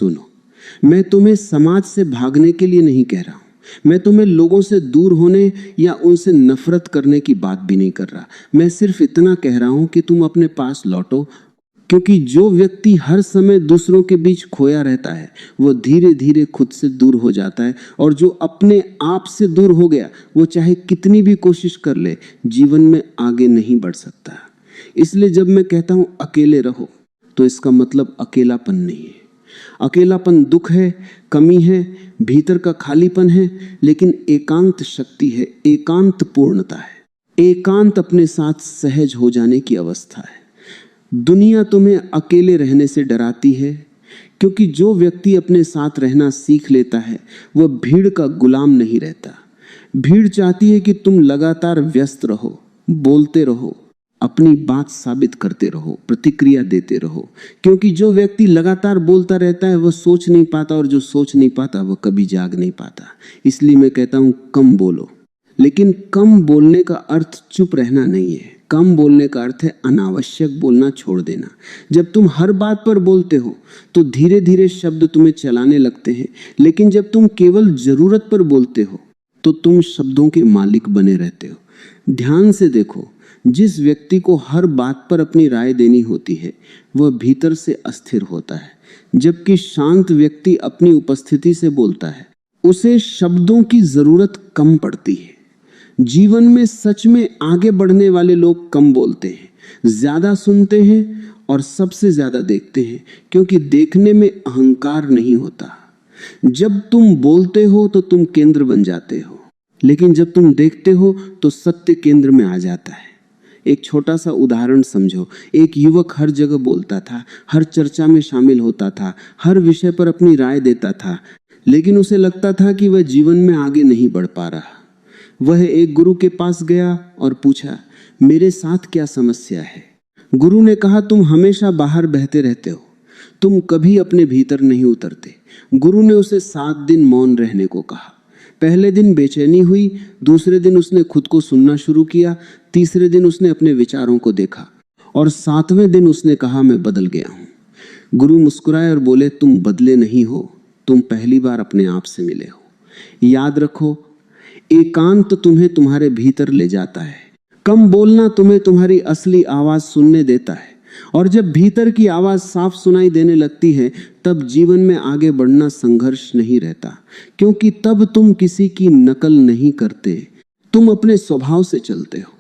सुनो, मैं तुम्हें समाज से भागने के लिए नहीं कह रहा हूं। मैं तुम्हें लोगों से दूर होने या उनसे नफरत करने की बात भी नहीं कर रहा। मैं सिर्फ इतना कह रहा हूं कि तुम अपने पास लौटो, क्योंकि जो व्यक्ति हर समय दूसरों के बीच खोया रहता है वो धीरे धीरे खुद से दूर हो जाता है, और जो अपने आप से दूर हो गया वो चाहे कितनी भी कोशिश कर ले जीवन में आगे नहीं बढ़ सकता। इसलिए जब मैं कहता हूं अकेले रहो तो इसका मतलब अकेलापन नहीं है। अकेलापन दुख है, कमी है, भीतर का खालीपन है, लेकिन एकांत शक्ति है, एकांत पूर्णता है, एकांत अपने साथ सहज हो जाने की अवस्था है। दुनिया तुम्हें अकेले रहने से डराती है, क्योंकि जो व्यक्ति अपने साथ रहना सीख लेता है वह भीड़ का गुलाम नहीं रहता। भीड़ चाहती है कि तुम लगातार व्यस्त रहो, बोलते रहो, अपनी बात साबित करते रहो, प्रतिक्रिया देते रहो, क्योंकि जो व्यक्ति लगातार बोलता रहता है वह सोच नहीं पाता, और जो सोच नहीं पाता वह कभी जाग नहीं पाता। इसलिए मैं कहता हूं कम बोलो, लेकिन कम बोलने का अर्थ चुप रहना नहीं है। कम बोलने का अर्थ है अनावश्यक बोलना छोड़ देना। जब तुम हर बात पर बोलते हो तो धीरे धीरे शब्द तुम्हें चलाने लगते हैं, लेकिन जब तुम केवल जरूरत पर बोलते हो तो तुम शब्दों के मालिक बने रहते हो। ध्यान से देखो, जिस व्यक्ति को हर बात पर अपनी राय देनी होती है वह भीतर से अस्थिर होता है, जबकि शांत व्यक्ति अपनी उपस्थिति से बोलता है, उसे शब्दों की जरूरत कम पड़ती है। जीवन में सच में आगे बढ़ने वाले लोग कम बोलते हैं, ज्यादा सुनते हैं और सबसे ज्यादा देखते हैं, क्योंकि देखने में अहंकार नहीं होता। जब तुम बोलते हो तो तुम केंद्र बन जाते हो, लेकिन जब तुम देखते हो तो सत्य केंद्र में आ जाता है। एक छोटा सा उदाहरण समझो। एक युवक हर जगह बोलता था, हर चर्चा में शामिल होता था, हर विषय पर अपनी राय देता था, लेकिन उसे लगता था कि वह जीवन में आगे नहीं बढ़ पा रहा। वह एक गुरु के पास गया और पूछा, मेरे साथ क्या समस्या है? गुरु ने कहा, तुम हमेशा बाहर बहते रहते हो, तुम कभी अपने भीतर नहीं उतरते। गुरु ने उसे 7 दिन मौन रहने को कहा। पहले दिन बेचैनी हुई, दूसरे दिन उसने खुद को सुनना शुरू किया, तीसरे दिन उसने अपने विचारों को देखा, और 7वें दिन उसने कहा, मैं बदल गया हूं। गुरु मुस्कुराए और बोले, तुम बदले नहीं हो, तुम पहली बार अपने आप से मिले हो। याद रखो, एकांत तुम्हें तुम्हारे भीतर ले जाता है। कम बोलना तुम्हें तुम्हारी असली आवाज सुनने देता है, और जब भीतर की आवाज साफ सुनाई देने लगती है तब जीवन में आगे बढ़ना संघर्ष नहीं रहता, क्योंकि तब तुम किसी की नकल नहीं करते, तुम अपने स्वभाव से चलते हो।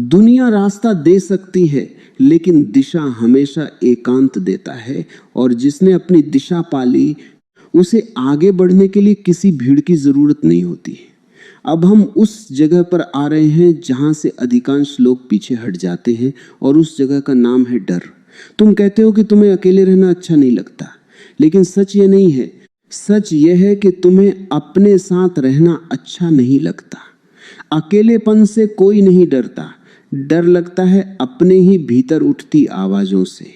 दुनिया रास्ता दे सकती है, लेकिन दिशा हमेशा एकांत देता है, और जिसने अपनी दिशा पाली उसे आगे बढ़ने के लिए किसी भीड़ की जरूरत नहीं होती। अब हम उस जगह पर आ रहे हैं जहां से अधिकांश लोग पीछे हट जाते हैं, और उस जगह का नाम है डर। तुम कहते हो कि तुम्हें अकेले रहना अच्छा नहीं लगता, लेकिन सच ये नहीं है। सच यह है कि तुम्हें अपने साथ रहना अच्छा नहीं लगता। अकेलेपन से कोई नहीं डरता, डर लगता है अपने ही भीतर उठती आवाजों से।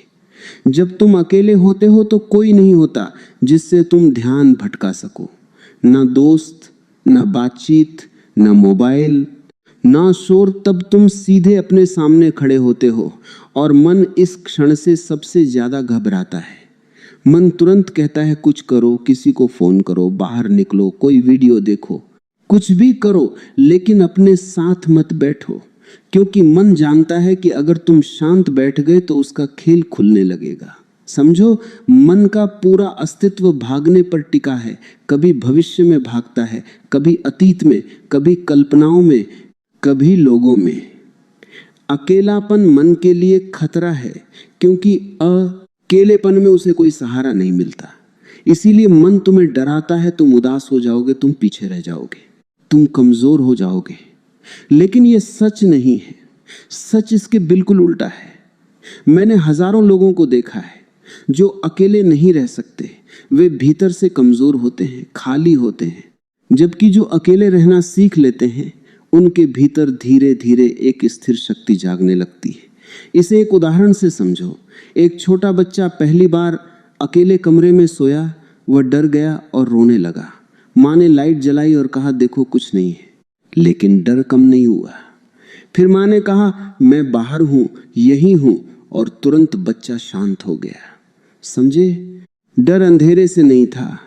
जब तुम अकेले होते हो तो कोई नहीं होता जिससे तुम ध्यान भटका सको। ना दोस्त, ना बातचीत, ना मोबाइल, ना शोर। तब तुम सीधे अपने सामने खड़े होते हो, और मन इस क्षण से सबसे ज्यादा घबराता है। मन तुरंत कहता है, कुछ करो, किसी को फोन करो, बाहर निकलो, कोई वीडियो देखो, कुछ भी करो, लेकिन अपने साथ मत बैठो, क्योंकि मन जानता है कि अगर तुम शांत बैठ गए तो उसका खेल खुलने लगेगा। समझो, मन का पूरा अस्तित्व भागने पर टिका है। कभी भविष्य में भागता है, कभी अतीत में, कभी कल्पनाओं में, कभी लोगों में। अकेलापन मन के लिए खतरा है, क्योंकि अकेलेपन में उसे कोई सहारा नहीं मिलता। इसीलिए मन तुम्हें डराता है, तुम उदास हो जाओगे, तुम पीछे रह जाओगे, तुम कमजोर हो जाओगे। लेकिन यह सच नहीं है, सच इसके बिल्कुल उल्टा है। मैंने हजारों लोगों को देखा है जो अकेले नहीं रह सकते, वे भीतर से कमजोर होते हैं, खाली होते हैं, जबकि जो अकेले रहना सीख लेते हैं उनके भीतर धीरे धीरे एक स्थिर शक्ति जागने लगती है। इसे एक उदाहरण से समझो। एक छोटा बच्चा पहली बार अकेले कमरे में सोया, वह डर गया और रोने लगा। माँ ने लाइट जलाई और कहा, देखो कुछ नहीं है, लेकिन डर कम नहीं हुआ। फिर माँ ने कहा, मैं बाहर हूं, यही हूं, और तुरंत बच्चा शांत हो गया। समझे, डर अंधेरे से नहीं था,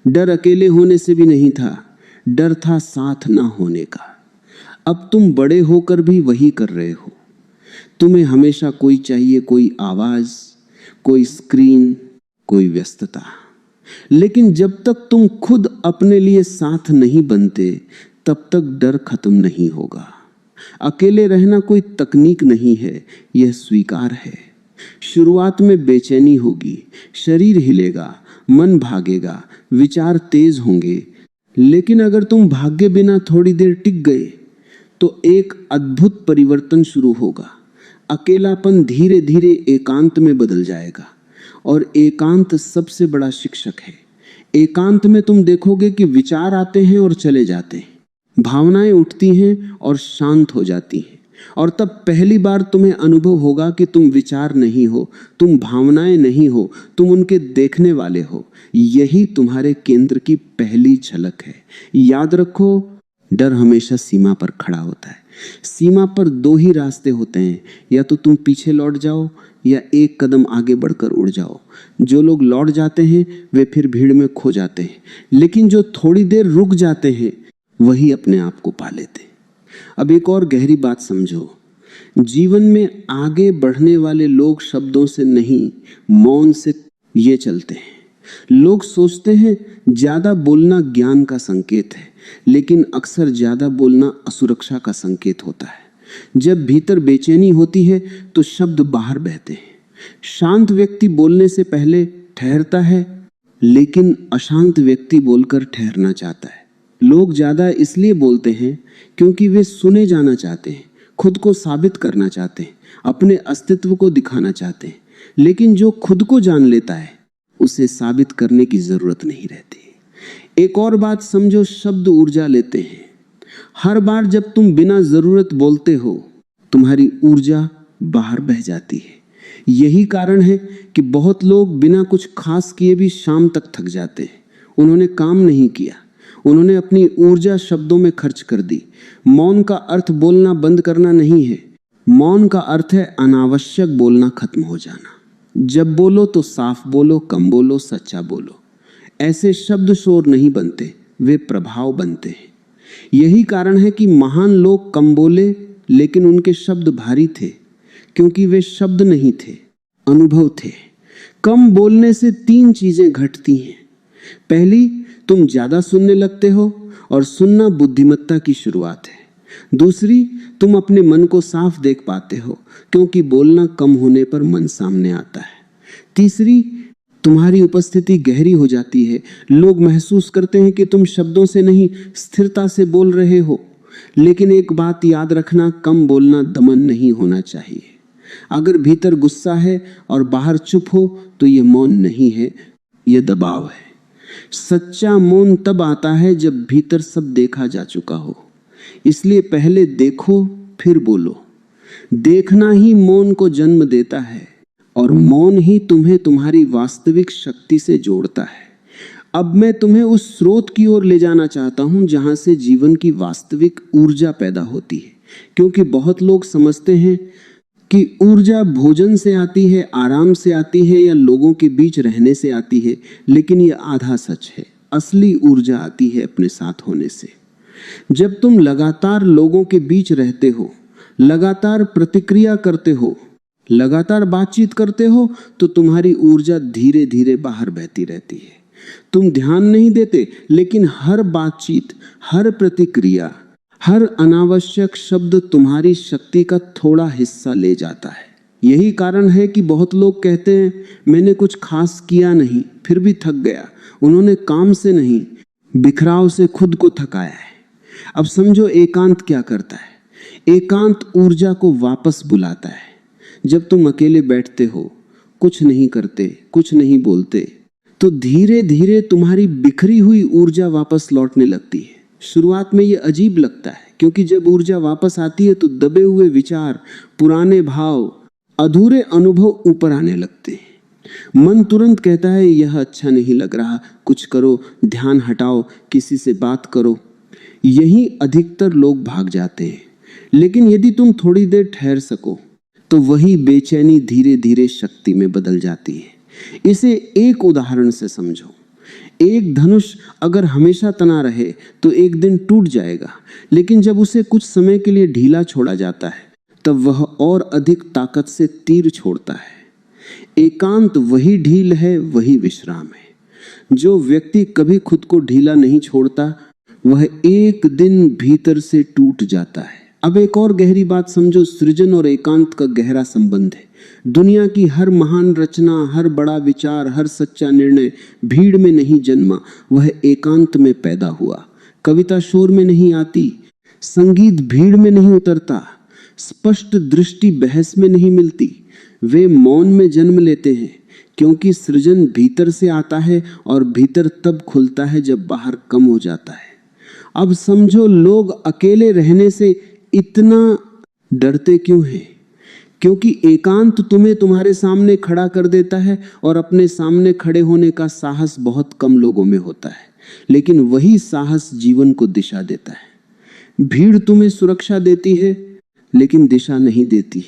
डर अकेले होने से भी नहीं था, डर था साथ ना होने का। अब तुम बड़े होकर भी वही कर रहे हो। तुम्हें हमेशा कोई चाहिए, कोई आवाज, कोई स्क्रीन, कोई व्यस्तता। लेकिन जब तक तुम खुद अपने लिए साथ नहीं बनते तब तक डर खत्म नहीं होगा। अकेले रहना कोई तकनीक नहीं है, यह स्वीकार है। शुरुआत में बेचैनी होगी, शरीर हिलेगा, मन भागेगा, विचार तेज होंगे, लेकिन अगर तुम भागे बिना थोड़ी देर टिक गए तो एक अद्भुत परिवर्तन शुरू होगा। अकेलापन धीरे धीरे एकांत में बदल जाएगा और एकांत सबसे बड़ा शिक्षक है। एकांत में तुम देखोगे कि विचार आते हैं और चले जाते हैं, भावनाएं उठती हैं और शांत हो जाती हैं, और तब पहली बार तुम्हें अनुभव होगा कि तुम विचार नहीं हो, तुम भावनाएं नहीं हो, तुम उनके देखने वाले हो। यही तुम्हारे केंद्र की पहली झलक है। याद रखो, डर हमेशा सीमा पर खड़ा होता है। सीमा पर दो ही रास्ते होते हैं, या तो तुम पीछे लौट जाओ या एक कदम आगे बढ़कर उड़ जाओ। जो लोग लौट जाते हैं वे फिर भीड़ में खो जाते हैं, लेकिन जो थोड़ी देर रुक जाते हैं वही अपने आप को पा लेते हैं। अब एक और गहरी बात समझो, जीवन में आगे बढ़ने वाले लोग शब्दों से नहीं, मौन से ये चलते हैं। लोग सोचते हैं ज्यादा बोलना ज्ञान का संकेत है, लेकिन अक्सर ज्यादा बोलना असुरक्षा का संकेत होता है। जब भीतर बेचैनी होती है तो शब्द बाहर बहते हैं। शांत व्यक्ति बोलने से पहले ठहरता है, लेकिन अशांत व्यक्ति बोलकर ठहरना चाहता है। लोग ज्यादा इसलिए बोलते हैं क्योंकि वे सुने जाना चाहते हैं, खुद को साबित करना चाहते हैं, अपने अस्तित्व को दिखाना चाहते हैं। लेकिन जो खुद को जान लेता है उसे साबित करने की जरूरत नहीं रहती। एक और बात समझो, शब्द ऊर्जा लेते हैं। हर बार जब तुम बिना जरूरत बोलते हो तुम्हारी ऊर्जा बाहर बह जाती है। यही कारण है कि बहुत लोग बिना कुछ खास किए भी शाम तक थक जाते हैं। उन्होंने काम नहीं किया, उन्होंने अपनी ऊर्जा शब्दों में खर्च कर दी। मौन का अर्थ बोलना बंद करना नहीं है, मौन का अर्थ है अनावश्यक बोलना खत्म हो जाना। जब बोलो तो साफ बोलो, कम बोलो, सच्चा बोलो। ऐसे शब्द शोर नहीं बनते, वे प्रभाव बनते हैं। यही कारण है कि महान लोग कम बोले लेकिन उनके शब्द भारी थे, क्योंकि वे शब्द नहीं थे, अनुभव थे। कम बोलने से तीन चीजें घटती हैं। पहली, तुम ज्यादा सुनने लगते हो, और सुनना बुद्धिमत्ता की शुरुआत है। दूसरी, तुम अपने मन को साफ देख पाते हो, क्योंकि बोलना कम होने पर मन सामने आता है। तीसरी, तुम्हारी उपस्थिति गहरी हो जाती है। लोग महसूस करते हैं कि तुम शब्दों से नहीं, स्थिरता से बोल रहे हो। लेकिन एक बात याद रखना, कम बोलना दमन नहीं होना चाहिए। अगर भीतर गुस्सा है और बाहर चुप हो तो यह मौन नहीं है, यह दबाव है। सच्चा मौन तब आता है जब भीतर सब देखा जा चुका हो। इसलिए पहले देखो फिर बोलो। देखना ही मौन को जन्म देता है, और मौन ही तुम्हें तुम्हारी वास्तविक शक्ति से जोड़ता है। अब मैं तुम्हें उस स्रोत की ओर ले जाना चाहता हूं जहां से जीवन की वास्तविक ऊर्जा पैदा होती है। क्योंकि बहुत लोग समझते हैं कि ऊर्जा भोजन से आती है, आराम से आती है, या लोगों के बीच रहने से आती है, लेकिन यह आधा सच है। असली ऊर्जा आती है अपने साथ होने से। जब तुम लगातार लोगों के बीच रहते हो, लगातार प्रतिक्रिया करते हो, लगातार बातचीत करते हो, तो तुम्हारी ऊर्जा धीरे धीरे बाहर बहती रहती है। तुम ध्यान नहीं देते, लेकिन हर बातचीत, हर प्रतिक्रिया, हर अनावश्यक शब्द तुम्हारी शक्ति का थोड़ा हिस्सा ले जाता है। यही कारण है कि बहुत लोग कहते हैं, मैंने कुछ खास किया नहीं फिर भी थक गया। उन्होंने काम से नहीं, बिखराव से खुद को थकाया है। अब समझो एकांत क्या करता है। एकांत ऊर्जा को वापस बुलाता है। जब तुम अकेले बैठते हो, कुछ नहीं करते, कुछ नहीं बोलते, तो धीरे धीरे तुम्हारी बिखरी हुई ऊर्जा वापस लौटने लगती है। शुरुआत में ये अजीब लगता है, क्योंकि जब ऊर्जा वापस आती है तो दबे हुए विचार, पुराने भाव, अधूरे अनुभव ऊपर आने लगते हैं। मन तुरंत कहता है, यह अच्छा नहीं लग रहा, कुछ करो, ध्यान हटाओ, किसी से बात करो। यही अधिकतर लोग भाग जाते हैं। लेकिन यदि तुम थोड़ी देर ठहर सको तो वही बेचैनी धीरे धीरे शक्ति में बदल जाती है। इसे एक उदाहरण से समझो। एक धनुष अगर हमेशा तना रहे तो एक दिन टूट जाएगा, लेकिन जब उसे कुछ समय के लिए ढीला छोड़ा जाता है तब वह और अधिक ताकत से तीर छोड़ता है। एकांत वही ढील है, वही विश्राम है। जो व्यक्ति कभी खुद को ढीला नहीं छोड़ता वह एक दिन भीतर से टूट जाता है। अब एक और गहरी बात समझो, सृजन और एकांत का गहरा संबंध है। दुनिया की हर महान रचना, हर बड़ा विचार, हर सच्चा निर्णय भीड़ में नहीं जन्मा, वह एकांत में पैदा हुआ। कविता शोर में नहीं आती, संगीत भीड़ में नहीं उतरता, स्पष्ट दृष्टि बहस में नहीं मिलती। वे मौन में जन्म लेते हैं, क्योंकि सृजन भीतर से आता है और भीतर तब खुलता है जब बाहर कम हो जाता है। अब समझो, लोग अकेले रहने से इतना डरते क्यों हैं? क्योंकि एकांत तुम्हें तुम्हारे सामने खड़ा कर देता है और अपने सामने खड़े होने का साहस बहुत कम लोगों में होता है, लेकिन वही साहस जीवन को दिशा देता है। भीड़ तुम्हें सुरक्षा देती है लेकिन दिशा नहीं देती।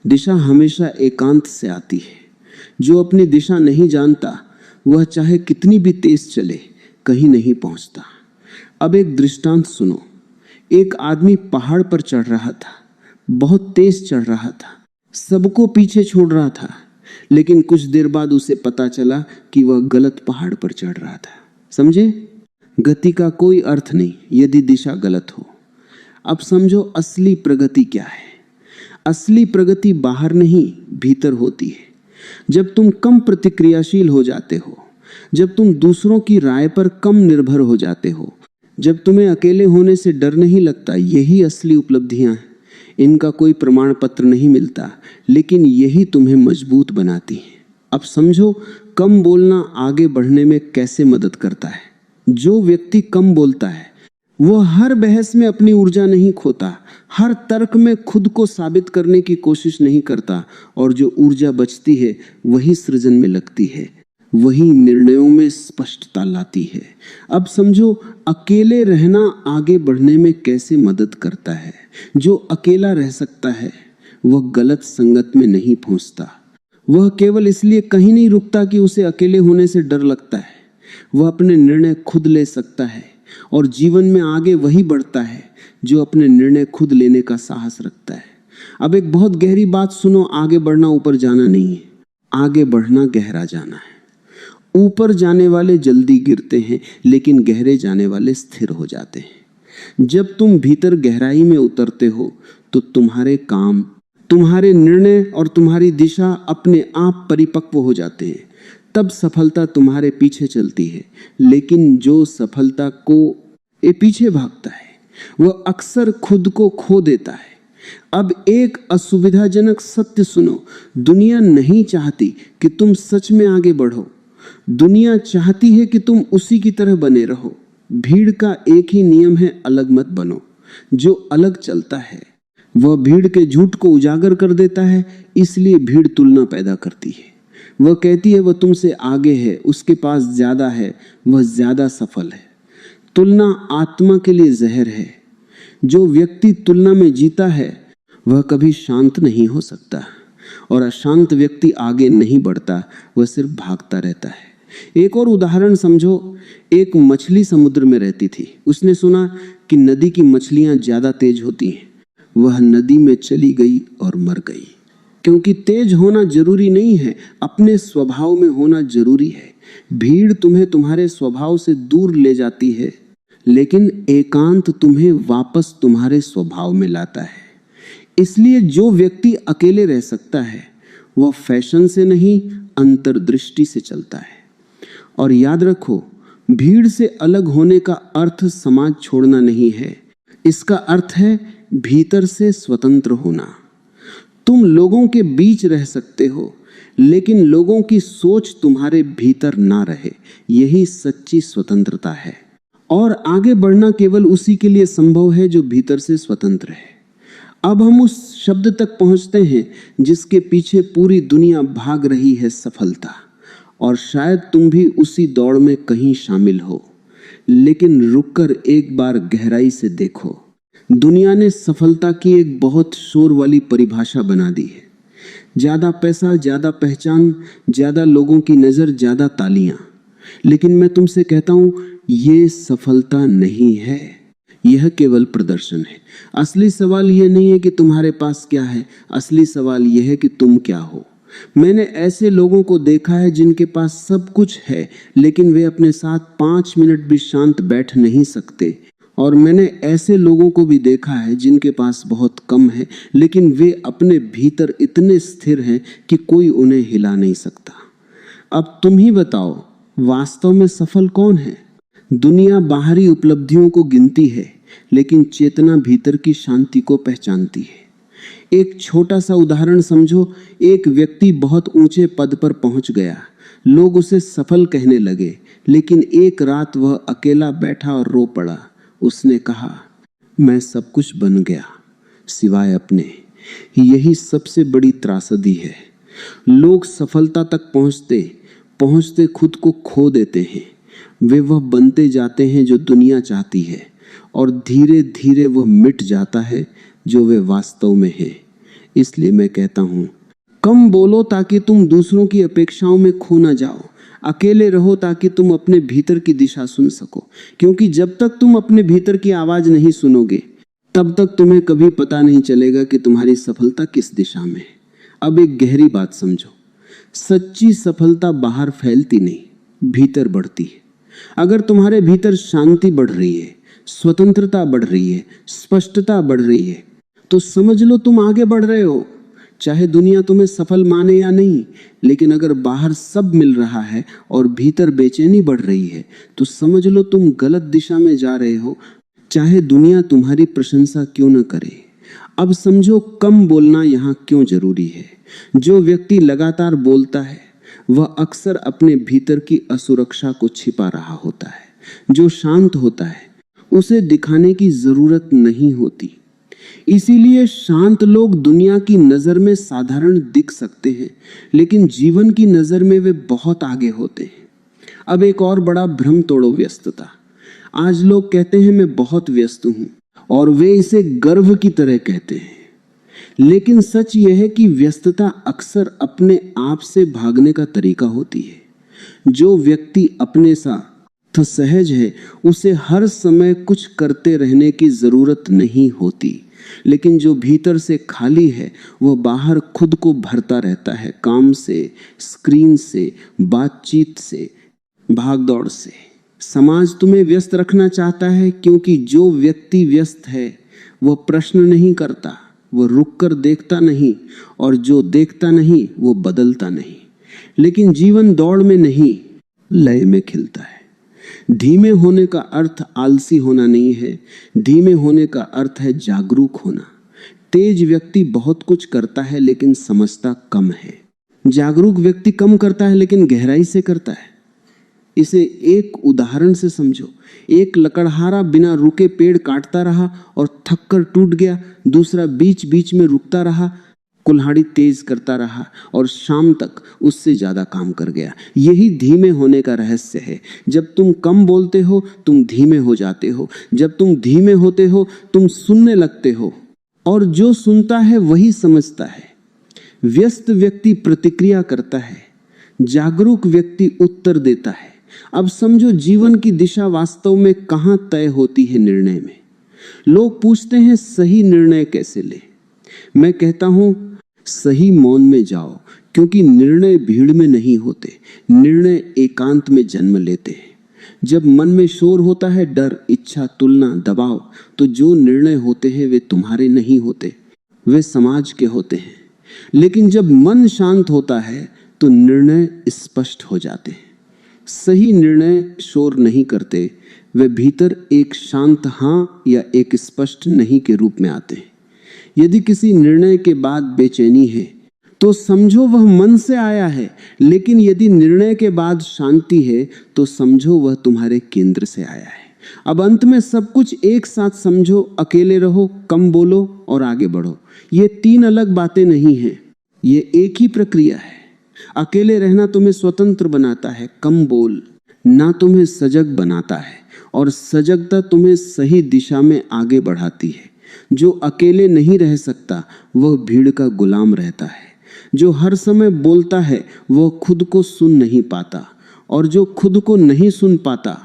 दिशा हमेशा एकांत से आती है। जो अपनी दिशा नहीं जानता वह चाहे कितनी भी तेज चले कहीं नहीं पहुंचता। अब एक दृष्टांत सुनो। एक आदमी पहाड़ पर चढ़ रहा था, बहुत तेज चढ़ रहा था, सबको पीछे छोड़ रहा था, लेकिन कुछ देर बाद उसे पता चला कि वह गलत पहाड़ पर चढ़ रहा था। समझे? गति का कोई अर्थ नहीं यदि दिशा गलत हो। अब समझो असली प्रगति क्या है। असली प्रगति बाहर नहीं भीतर होती है। जब तुम कम प्रतिक्रियाशील हो जाते हो, जब तुम दूसरों की राय पर कम निर्भर हो जाते हो, जब तुम्हें अकेले होने से डर नहीं लगता, यही असली उपलब्धियां हैं। इनका कोई प्रमाण पत्र नहीं मिलता, लेकिन यही तुम्हें मजबूत बनाती है। अब समझो, कम बोलना आगे बढ़ने में कैसे मदद करता है। जो व्यक्ति कम बोलता है वो हर बहस में अपनी ऊर्जा नहीं खोता, हर तर्क में खुद को साबित करने की कोशिश नहीं करता, और जो ऊर्जा बचती है वही सृजन में लगती है, वही निर्णयों में स्पष्टता लाती है। अब समझो, अकेले रहना आगे बढ़ने में कैसे मदद करता है। जो अकेला रह सकता है वह गलत संगत में नहीं फंसता। वह केवल इसलिए कहीं नहीं रुकता कि उसे अकेले होने से डर लगता है। वह अपने निर्णय खुद ले सकता है, और जीवन में आगे वही बढ़ता है जो अपने निर्णय खुद लेने का साहस रखता है। अब एक बहुत गहरी बात सुनो, आगे बढ़ना ऊपर जाना नहीं है, आगे बढ़ना गहरा जाना है। ऊपर जाने वाले जल्दी गिरते हैं, लेकिन गहरे जाने वाले स्थिर हो जाते हैं। जब तुम भीतर गहराई में उतरते हो तो तुम्हारे काम, तुम्हारे निर्णय और तुम्हारी दिशा अपने आप परिपक्व हो जाते हैं। तब सफलता तुम्हारे पीछे चलती है, लेकिन जो सफलता को पीछे भागता है वह अक्सर खुद को खो देता है। अब एक असुविधाजनक सत्य सुनो, दुनिया नहीं चाहती कि तुम सच में आगे बढ़ो। दुनिया चाहती है कि तुम उसी की तरह बने रहो। भीड़ का एक ही नियम है, अलग मत बनो। जो अलग चलता है वह भीड़ के झूठ को उजागर कर देता है, इसलिए भीड़ तुलना पैदा करती है। वह कहती है वह तुमसे आगे है, उसके पास ज्यादा है, वह ज्यादा सफल है। तुलना आत्मा के लिए जहर है। जो व्यक्ति तुलना में जीता है वह कभी शांत नहीं हो सकता, और अशांत व्यक्ति आगे नहीं बढ़ता, वह सिर्फ भागता रहता है। एक और उदाहरण समझो। एक मछली समुद्र में रहती थी। उसने सुना कि नदी की मछलियां ज्यादा तेज होती हैं। वह नदी में चली गई और मर गई। क्योंकि तेज होना जरूरी नहीं है, अपने स्वभाव में होना जरूरी है। भीड़ तुम्हें तुम्हारे स्वभाव से दूर ले जाती है, लेकिन एकांत तुम्हें वापस तुम्हारे स्वभाव में लाता है। इसलिए जो व्यक्ति अकेले रह सकता है वह फैशन से नहीं, अंतर्दृष्टि से चलता है। और याद रखो, भीड़ से अलग होने का अर्थ समाज छोड़ना नहीं है। इसका अर्थ है भीतर से स्वतंत्र होना। तुम लोगों के बीच रह सकते हो, लेकिन लोगों की सोच तुम्हारे भीतर ना रहे, यही सच्ची स्वतंत्रता है। और आगे बढ़ना केवल उसी के लिए संभव है जो भीतर से स्वतंत्र है। अब हम उस शब्द तक पहुंचते हैं जिसके पीछे पूरी दुनिया भाग रही है, सफलता। और शायद तुम भी उसी दौड़ में कहीं शामिल हो, लेकिन रुककर एक बार गहराई से देखो। दुनिया ने सफलता की एक बहुत शोर वाली परिभाषा बना दी है। ज्यादा पैसा, ज्यादा पहचान, ज्यादा लोगों की नजर, ज्यादा तालियां। लेकिन मैं तुमसे कहता हूं, ये सफलता नहीं है, यह केवल प्रदर्शन है। असली सवाल यह नहीं है कि तुम्हारे पास क्या है, असली सवाल यह है कि तुम क्या हो। मैंने ऐसे लोगों को देखा है जिनके पास सब कुछ है, लेकिन वे अपने साथ 5 मिनट भी शांत बैठ नहीं सकते। और मैंने ऐसे लोगों को भी देखा है जिनके पास बहुत कम है, लेकिन वे अपने भीतर इतने स्थिर हैं कि कोई उन्हें हिला नहीं सकता। अब तुम ही बताओ, वास्तव में सफल कौन है? दुनिया बाहरी उपलब्धियों को गिनती है, लेकिन चेतना भीतर की शांति को पहचानती है। एक छोटा सा उदाहरण समझो। एक व्यक्ति बहुत ऊंचे पद पर पहुंच गया, लोग उसे सफल कहने लगे, लेकिन एक रात वह अकेला बैठा और रो पड़ा। उसने कहा, मैं सब कुछ बन गया सिवाय अपने। यही सबसे बड़ी त्रासदी है। लोग सफलता तक पहुंचते पहुंचते खुद को खो देते हैं। वे वह बनते जाते हैं जो दुनिया चाहती है, और धीरे धीरे वह मिट जाता है जो वे वास्तव में है। इसलिए मैं कहता हूं, कम बोलो ताकि तुम दूसरों की अपेक्षाओं में खो ना जाओ। अकेले रहो ताकि तुम अपने भीतर की दिशा सुन सको, क्योंकि जब तक तुम अपने भीतर की आवाज नहीं सुनोगे, तब तक तुम्हें कभी पता नहीं चलेगा कि तुम्हारी सफलता किस दिशा में है। अब एक गहरी बात समझो, सच्ची सफलता बाहर फैलती नहीं, भीतर बढ़ती है। अगर तुम्हारे भीतर शांति बढ़ रही है, स्वतंत्रता बढ़ रही है, स्पष्टता बढ़ रही है, तो समझ लो तुम आगे बढ़ रहे हो। चाहे दुनिया तुम्हें सफल माने या नहीं, लेकिन अगर बाहर सब मिल रहा है और भीतर बेचैनी बढ़ रही है, तो समझ लो तुम गलत दिशा में जा रहे हो, चाहे दुनिया तुम्हारी प्रशंसा क्यों न करे। अब समझो कम बोलना यहाँ क्यों जरूरी है। जो व्यक्ति लगातार बोलता है वह अक्सर अपने भीतर की असुरक्षा को छिपा रहा होता है। जो शांत होता है उसे दिखाने की जरूरत नहीं होती। इसीलिए शांत लोग दुनिया की नजर में साधारण दिख सकते हैं, लेकिन जीवन की नजर में वे बहुत आगे होते हैं। अब एक और बड़ा भ्रम तोड़ो, व्यस्तता। आज लोग कहते हैं मैं बहुत व्यस्त हूं, और वे इसे गर्व की तरह कहते हैं। लेकिन सच यह है कि व्यस्तता अक्सर अपने आप से भागने का तरीका होती है। जो व्यक्ति अपने साथ सहज है उसे हर समय कुछ करते रहने की जरूरत नहीं होती, लेकिन जो भीतर से खाली है वह बाहर खुद को भरता रहता है, काम से, स्क्रीन से, बातचीत से, भागदौड़ से। समाज तुम्हें व्यस्त रखना चाहता है, क्योंकि जो व्यक्ति व्यस्त है वह प्रश्न नहीं करता, वह रुककर देखता नहीं, और जो देखता नहीं वो बदलता नहीं। लेकिन जीवन दौड़ में नहीं, लय में खिलता है। धीमे होने का अर्थ आलसी होना नहीं है, धीमे होने का अर्थ है जागरूक होना। तेज व्यक्ति बहुत कुछ करता है लेकिन समझता कम है। जागरूक व्यक्ति कम करता है लेकिन गहराई से करता है। इसे एक उदाहरण से समझो। एक लकड़हारा बिना रुके पेड़ काटता रहा और थककर टूट गया। दूसरा बीच बीच में रुकता रहा, कुल्हाड़ी तेज करता रहा, और शाम तक उससे ज्यादा काम कर गया। यही धीमे होने का रहस्य है। जब तुम कम बोलते हो तुम धीमे हो जाते हो। जब तुम धीमे होते हो तुम सुनने लगते हो, और जो सुनता है वही समझता है। व्यस्त व्यक्ति प्रतिक्रिया करता है, जागरूक व्यक्ति उत्तर देता है। अब समझो जीवन की दिशा वास्तव में कहां तय होती है? निर्णय में। लोग पूछते हैं सही निर्णय कैसे ले। मैं कहता हूं सही मौन में जाओ, क्योंकि निर्णय भीड़ में नहीं होते, निर्णय एकांत में जन्म लेते हैं। जब मन में शोर होता है, डर, इच्छा, तुलना, दबाव, तो जो निर्णय होते हैं वे तुम्हारे नहीं होते, वे समाज के होते हैं। लेकिन जब मन शांत होता है तो निर्णय स्पष्ट हो जाते हैं। सही निर्णय शोर नहीं करते, वे भीतर एक शांत हाँ या एक स्पष्ट नहीं के रूप में आते हैं। यदि किसी निर्णय के बाद बेचैनी है तो समझो वह मन से आया है, लेकिन यदि निर्णय के बाद शांति है तो समझो वह तुम्हारे केंद्र से आया है। अब अंत में सब कुछ एक साथ समझो। अकेले रहो, कम बोलो और आगे बढ़ो। ये तीन अलग बातें नहीं हैं, ये एक ही प्रक्रिया है। अकेले रहना तुम्हें स्वतंत्र बनाता है, कम बोल ना तुम्हें सजग बनाता है, और सजगता तुम्हें सही दिशा में आगे बढ़ाती है। जो अकेले नहीं रह सकता वह भीड़ का गुलाम रहता है। जो हर समय बोलता है वह खुद को सुन नहीं पाता, और जो खुद को नहीं सुन पाता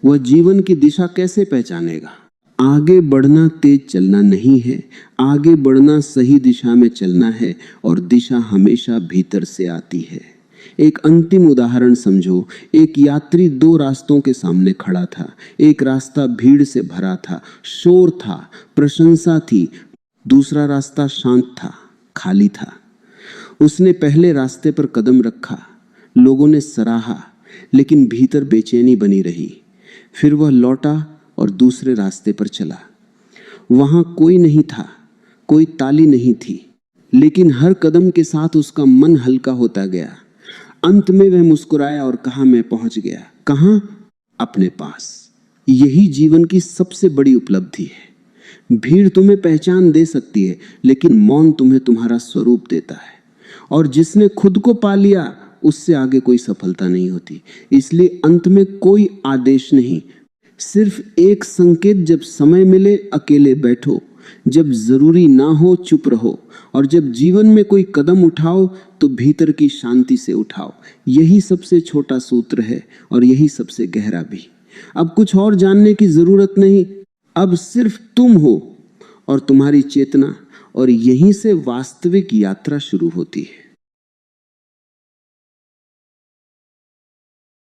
वह जीवन की दिशा कैसे पहचानेगा। आगे बढ़ना तेज चलना नहीं है, आगे बढ़ना सही दिशा में चलना है, और दिशा हमेशा भीतर से आती है। एक अंतिम उदाहरण समझो। एक यात्री दो रास्तों के सामने खड़ा था। एक रास्ता भीड़ से भरा था, शोर था, प्रशंसा थी। दूसरा रास्ता शांत था, खाली था। उसने पहले रास्ते पर कदम रखा, लोगों ने सराहा, लेकिन भीतर बेचैनी बनी रही। फिर वह लौटा और दूसरे रास्ते पर चला। वहां कोई नहीं था, कोई ताली नहीं थी, लेकिन हर कदम के साथ उसका मन हल्का होता गया। अंत में वह मुस्कुराया और कहा, मैं पहुंच गया। कहां? अपने पास। यही जीवन की सबसे बड़ी उपलब्धि है। भीड़ तुम्हें पहचान दे सकती है, लेकिन मौन तुम्हें तुम्हारा स्वरूप देता है। और जिसने खुद को पा लिया, उससे आगे कोई सफलता नहीं होती। इसलिए अंत में कोई आदेश नहीं, सिर्फ एक संकेत। जब समय मिले अकेले बैठो, जब जरूरी ना हो चुप रहो, और जब जीवन में कोई कदम उठाओ तो भीतर की शांति से उठाओ। यही सबसे छोटा सूत्र है, और यही सबसे गहरा भी। अब कुछ और जानने की जरूरत नहीं, अब सिर्फ तुम हो और तुम्हारी चेतना, और यहीं से वास्तविक यात्रा शुरू होती है।